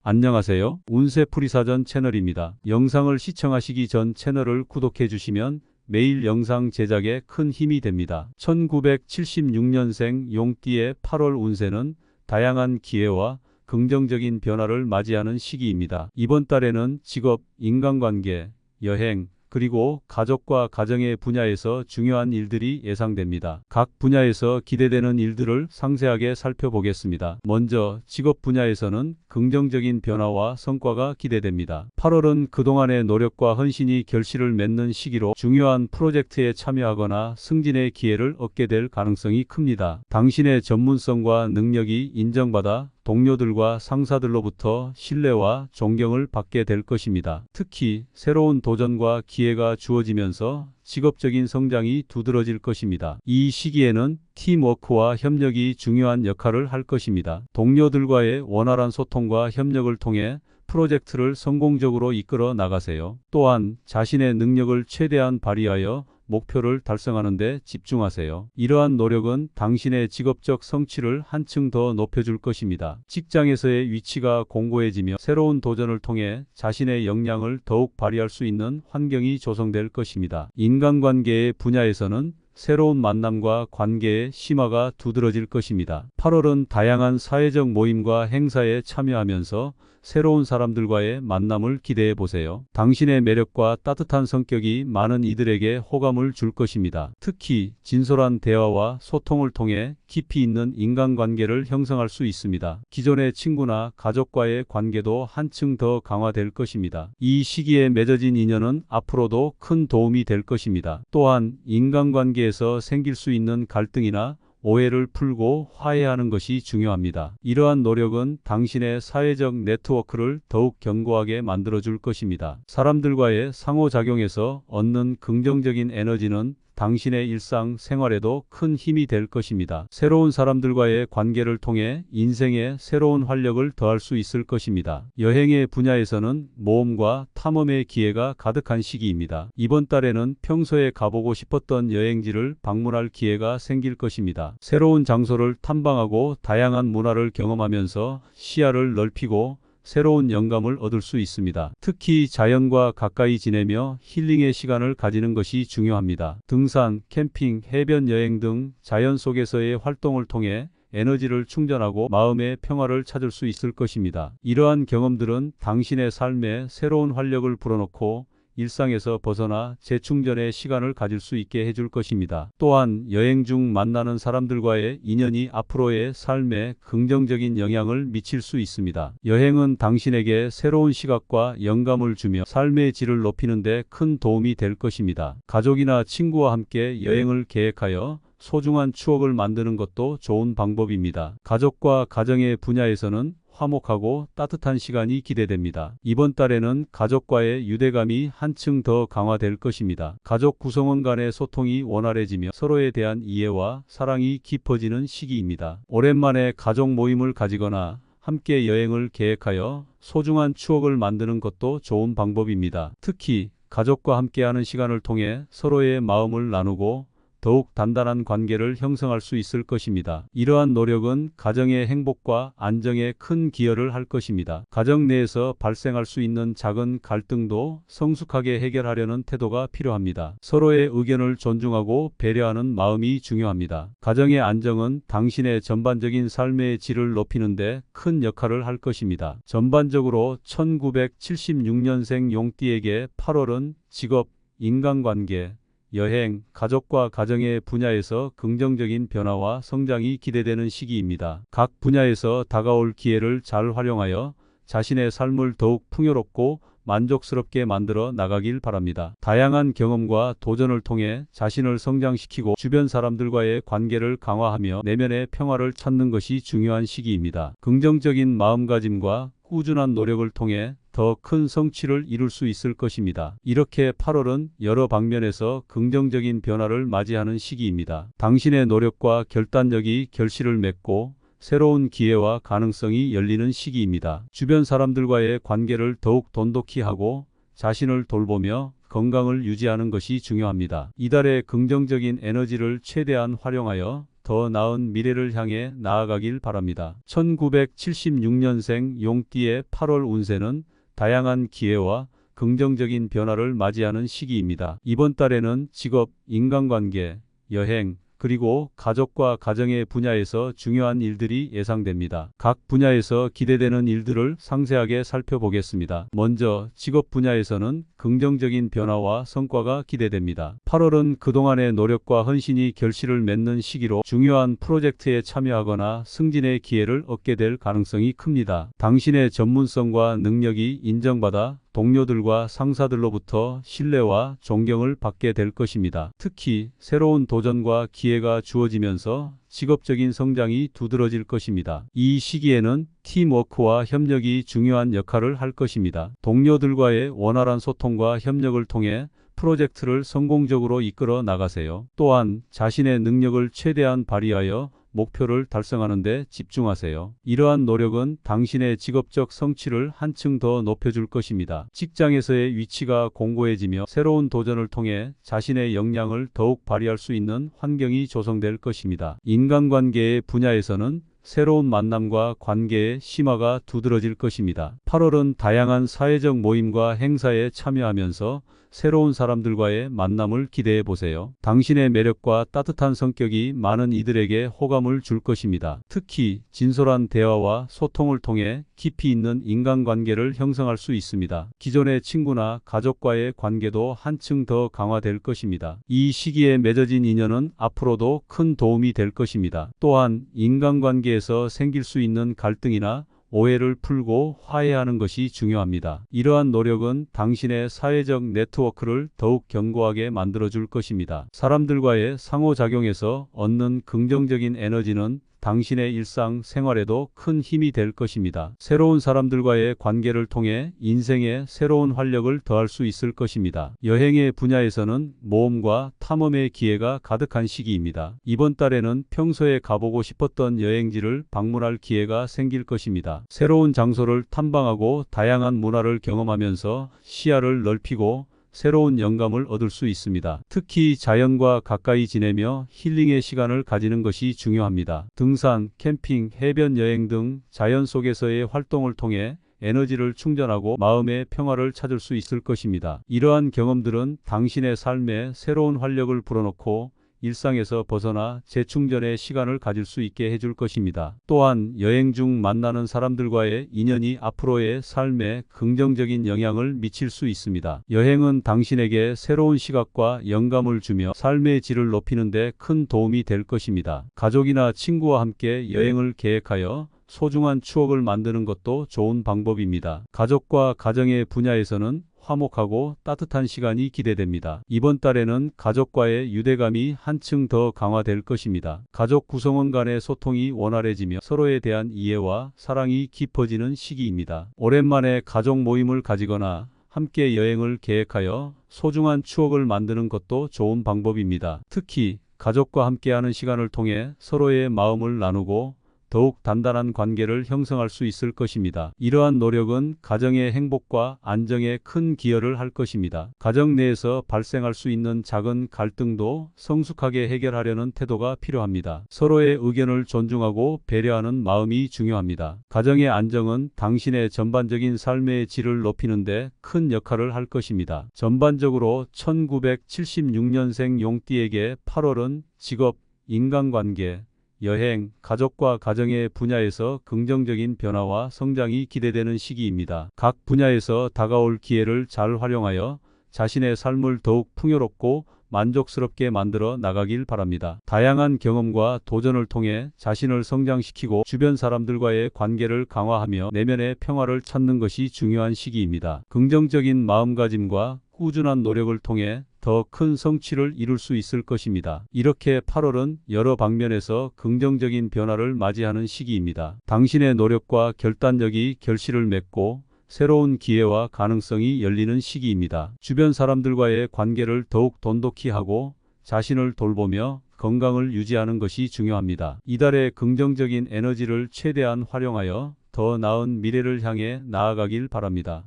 안녕하세요. 운세풀이사전 채널입니다. 영상을 시청하시기 전 채널을 구독해 주시면 매일 영상 제작에 큰 힘이 됩니다. 1976년생 용띠의 8월 운세는 다양한 기회와 긍정적인 변화를 맞이하는 시기입니다. 이번 달에는 직업, 인간관계, 여행, 그리고 가족과 가정의 분야에서 중요한 일들이 예상됩니다. 각 분야에서 기대되는 일들을 상세하게 살펴보겠습니다. 먼저 직업 분야에서는 긍정적인 변화와 성과가 기대됩니다. 8월은 그동안의 노력과 헌신이 결실을 맺는 시기로 중요한 프로젝트에 참여하거나 승진의 기회를 얻게 될 가능성이 큽니다. 당신의 전문성과 능력이 인정받아 동료들과 상사들로부터 신뢰와 존경을 받게 될 것입니다. 특히 새로운 도전과 기회가 주어지면서 직업적인 성장이 두드러질 것입니다. 이 시기에는 팀워크와 협력이 중요한 역할을 할 것입니다. 동료들과의 원활한 소통과 협력을 통해 프로젝트를 성공적으로 이끌어 나가세요. 또한 자신의 능력을 최대한 발휘하여 목표를 달성하는 데 집중하세요. 이러한 노력은 당신의 직업적 성취를 한층 더 높여줄 것입니다. 직장에서의 위치가 공고해지며 새로운 도전을 통해 자신의 역량을 더욱 발휘할 수 있는 환경이 조성될 것입니다. 인간관계의 분야에서는 새로운 만남과 관계의 심화가 두드러질 것입니다. 8월은 다양한 사회적 모임과 행사에 참여하면서 새로운 사람들과의 만남을 기대해 보세요. 당신의 매력과 따뜻한 성격이 많은 이들에게 호감을 줄 것입니다. 특히 진솔한 대화와 소통을 통해 깊이 있는 인간관계를 형성할 수 있습니다. 기존의 친구나 가족과의 관계도 한층 더 강화될 것입니다. 이 시기에 맺어진 인연은 앞으로도 큰 도움이 될 것입니다. 또한 인간관계에서 생길 수 있는 갈등이나 오해를 풀고 화해하는 것이 중요합니다. 이러한 노력은 당신의 사회적 네트워크를 더욱 견고하게 만들어줄 것입니다. 사람들과의 상호작용에서 얻는 긍정적인 에너지는 당신의 일상 생활에도 큰 힘이 될 것입니다. 새로운 사람들과의 관계를 통해 인생에 새로운 활력을 더할 수 있을 것입니다. 여행의 분야에서는 모험과 탐험의 기회가 가득한 시기입니다. 이번 달에는 평소에 가보고 싶었던 여행지를 방문할 기회가 생길 것입니다. 새로운 장소를 탐방하고 다양한 문화를 경험하면서 시야를 넓히고 새로운 영감을 얻을 수 있습니다. 특히 자연과 가까이 지내며 힐링의 시간을 가지는 것이 중요합니다. 등산, 캠핑, 해변 여행 등 자연 속에서의 활동을 통해 에너지를 충전하고 마음의 평화를 찾을 수 있을 것입니다. 이러한 경험들은 당신의 삶에 새로운 활력을 불어넣고 일상에서 벗어나 재충전의 시간을 가질 수 있게 해줄 것입니다. 또한 여행 중 만나는 사람들과의 인연이 앞으로의 삶에 긍정적인 영향을 미칠 수 있습니다. 여행은 당신에게 새로운 시각과 영감을 주며 삶의 질을 높이는 데 큰 도움이 될 것입니다. 가족이나 친구와 함께 여행을 계획하여 소중한 추억을 만드는 것도 좋은 방법입니다. 가족과 가정의 분야에서는 화목하고 따뜻한 시간이 기대됩니다. 이번 달에는 가족과의 유대감이 한층 더 강화될 것입니다. 가족 구성원 간의 소통이 원활해지며 서로에 대한 이해와 사랑이 깊어지는 시기입니다. 오랜만에 가족 모임을 가지거나 함께 여행을 계획하여 소중한 추억을 만드는 것도 좋은 방법입니다. 특히 가족과 함께하는 시간을 통해 서로의 마음을 나누고 더욱 단단한 관계를 형성할 수 있을 것입니다. 이러한 노력은 가정의 행복과 안정에 큰 기여를 할 것입니다. 가정 내에서 발생할 수 있는 작은 갈등도 성숙하게 해결하려는 태도가 필요합니다. 서로의 의견을 존중하고 배려하는 마음이 중요합니다. 가정의 안정은 당신의 전반적인 삶의 질을 높이는 데 큰 역할을 할 것입니다. 전반적으로 1976년생 용띠에게 8월은 직업, 인간관계, 여행, 가족과 가정의 분야에서 긍정적인 변화와 성장이 기대되는 시기입니다. 각 분야에서 다가올 기회를 잘 활용하여 자신의 삶을 더욱 풍요롭고 만족스럽게 만들어 나가길 바랍니다. 다양한 경험과 도전을 통해 자신을 성장시키고 주변 사람들과의 관계를 강화하며 내면의 평화를 찾는 것이 중요한 시기입니다. 긍정적인 마음가짐과 꾸준한 노력을 통해 더 큰 성취를 이룰 수 있을 것입니다. 이렇게 8월은 여러 방면에서 긍정적인 변화를 맞이하는 시기입니다. 당신의 노력과 결단력이 결실을 맺고 새로운 기회와 가능성이 열리는 시기입니다. 주변 사람들과의 관계를 더욱 돈독히 하고 자신을 돌보며 건강을 유지하는 것이 중요합니다. 이달의 긍정적인 에너지를 최대한 활용하여 더 나은 미래를 향해 나아가길 바랍니다. 1976년생 용띠의 8월 운세는 다양한 기회와 긍정적인 변화를 맞이하는 시기입니다. 이번 달에는 직업, 인간관계, 여행, 그리고 가족과 가정의 분야에서 중요한 일들이 예상됩니다. 각 분야에서 기대되는 일들을 상세하게 살펴보겠습니다. 먼저 직업 분야에서는 긍정적인 변화와 성과가 기대됩니다. 8월은 그동안의 노력과 헌신이 결실을 맺는 시기로 중요한 프로젝트에 참여하거나 승진의 기회를 얻게 될 가능성이 큽니다. 당신의 전문성과 능력이 인정받아 동료들과 상사들로부터 신뢰와 존경을 받게 될 것입니다. 특히 새로운 도전과 기회가 주어지면서 직업적인 성장이 두드러질 것입니다. 이 시기에는 팀워크와 협력이 중요한 역할을 할 것입니다. 동료들과의 원활한 소통과 협력을 통해 프로젝트를 성공적으로 이끌어 나가세요. 또한 자신의 능력을 최대한 발휘하여 목표를 달성하는 데 집중하세요. 이러한 노력은 당신의 직업적 성취를 한층 더 높여줄 것입니다. 직장에서의 위치가 공고해지며 새로운 도전을 통해 자신의 역량을 더욱 발휘할 수 있는 환경이 조성될 것입니다. 인간관계의 분야에서는 새로운 만남과 관계의 심화가 두드러질 것입니다. 8월은 다양한 사회적 모임과 행사에 참여하면서 새로운 사람들과의 만남을 기대해 보세요. 당신의 매력과 따뜻한 성격이 많은 이들에게 호감을 줄 것입니다. 특히 진솔한 대화와 소통을 통해 깊이 있는 인간관계를 형성할 수 있습니다. 기존의 친구나 가족과의 관계도 한층 더 강화될 것입니다. 이 시기에 맺어진 인연은 앞으로도 큰 도움이 될 것입니다. 또한 인간관계에서 생길 수 있는 갈등이나 오해를 풀고 화해하는 것이 중요합니다. 이러한 노력은 당신의 사회적 네트워크를 더욱 견고하게 만들어줄 것입니다. 사람들과의 상호작용에서 얻는 긍정적인 에너지는 당신의 일상 생활에도 큰 힘이 될 것입니다. 새로운 사람들과의 관계를 통해 인생에 새로운 활력을 더할 수 있을 것입니다. 여행의 분야에서는 모험과 탐험의 기회가 가득한 시기입니다. 이번 달에는 평소에 가보고 싶었던 여행지를 방문할 기회가 생길 것입니다. 새로운 장소를 탐방하고 다양한 문화를 경험하면서 시야를 넓히고 새로운 영감을 얻을 수 있습니다. 특히 자연과 가까이 지내며 힐링의 시간을 가지는 것이 중요합니다. 등산, 캠핑, 해변 여행 등 자연 속에서의 활동을 통해 에너지를 충전하고 마음의 평화를 찾을 수 있을 것입니다. 이러한 경험들은 당신의 삶에 새로운 활력을 불어넣고 일상에서 벗어나 재충전의 시간을 가질 수 있게 해줄 것입니다. 또한 여행 중 만나는 사람들과의 인연이 앞으로의 삶에 긍정적인 영향을 미칠 수 있습니다. 여행은 당신에게 새로운 시각과 영감을 주며 삶의 질을 높이는 데 큰 도움이 될 것입니다. 가족이나 친구와 함께 여행을 계획하여 소중한 추억을 만드는 것도 좋은 방법입니다. 가족과 가정의 분야에서는 화목하고 따뜻한 시간이 기대됩니다. 이번 달에는 가족과의 유대감이 한층 더 강화될 것입니다. 가족 구성원 간의 소통이 원활해지며 서로에 대한 이해와 사랑이 깊어지는 시기입니다. 오랜만에 가족 모임을 가지거나 함께 여행을 계획하여 소중한 추억을 만드는 것도 좋은 방법입니다. 특히 가족과 함께하는 시간을 통해 서로의 마음을 나누고 더욱 단단한 관계를 형성할 수 있을 것입니다. 이러한 노력은 가정의 행복과 안정에 큰 기여를 할 것입니다. 가정 내에서 발생할 수 있는 작은 갈등도 성숙하게 해결하려는 태도가 필요합니다. 서로의 의견을 존중하고 배려하는 마음이 중요합니다. 가정의 안정은 당신의 전반적인 삶의 질을 높이는 데 큰 역할을 할 것입니다. 전반적으로 1976년생 용띠에게 8월은 직업, 인간관계, 여행, 가족과 가정의 분야에서 긍정적인 변화와 성장이 기대되는 시기입니다. 각 분야에서 다가올 기회를 잘 활용하여 자신의 삶을 더욱 풍요롭고 만족스럽게 만들어 나가길 바랍니다. 다양한 경험과 도전을 통해 자신을 성장시키고 주변 사람들과의 관계를 강화하며 내면의 평화를 찾는 것이 중요한 시기입니다. 긍정적인 마음가짐과 꾸준한 노력을 통해 더 큰 성취를 이룰 수 있을 것입니다. 이렇게 8월은 여러 방면에서 긍정적인 변화를 맞이하는 시기입니다. 당신의 노력과 결단력이 결실을 맺고 새로운 기회와 가능성이 열리는 시기입니다. 주변 사람들과의 관계를 더욱 돈독히 하고 자신을 돌보며 건강을 유지하는 것이 중요합니다. 이달의 긍정적인 에너지를 최대한 활용하여 더 나은 미래를 향해 나아가길 바랍니다.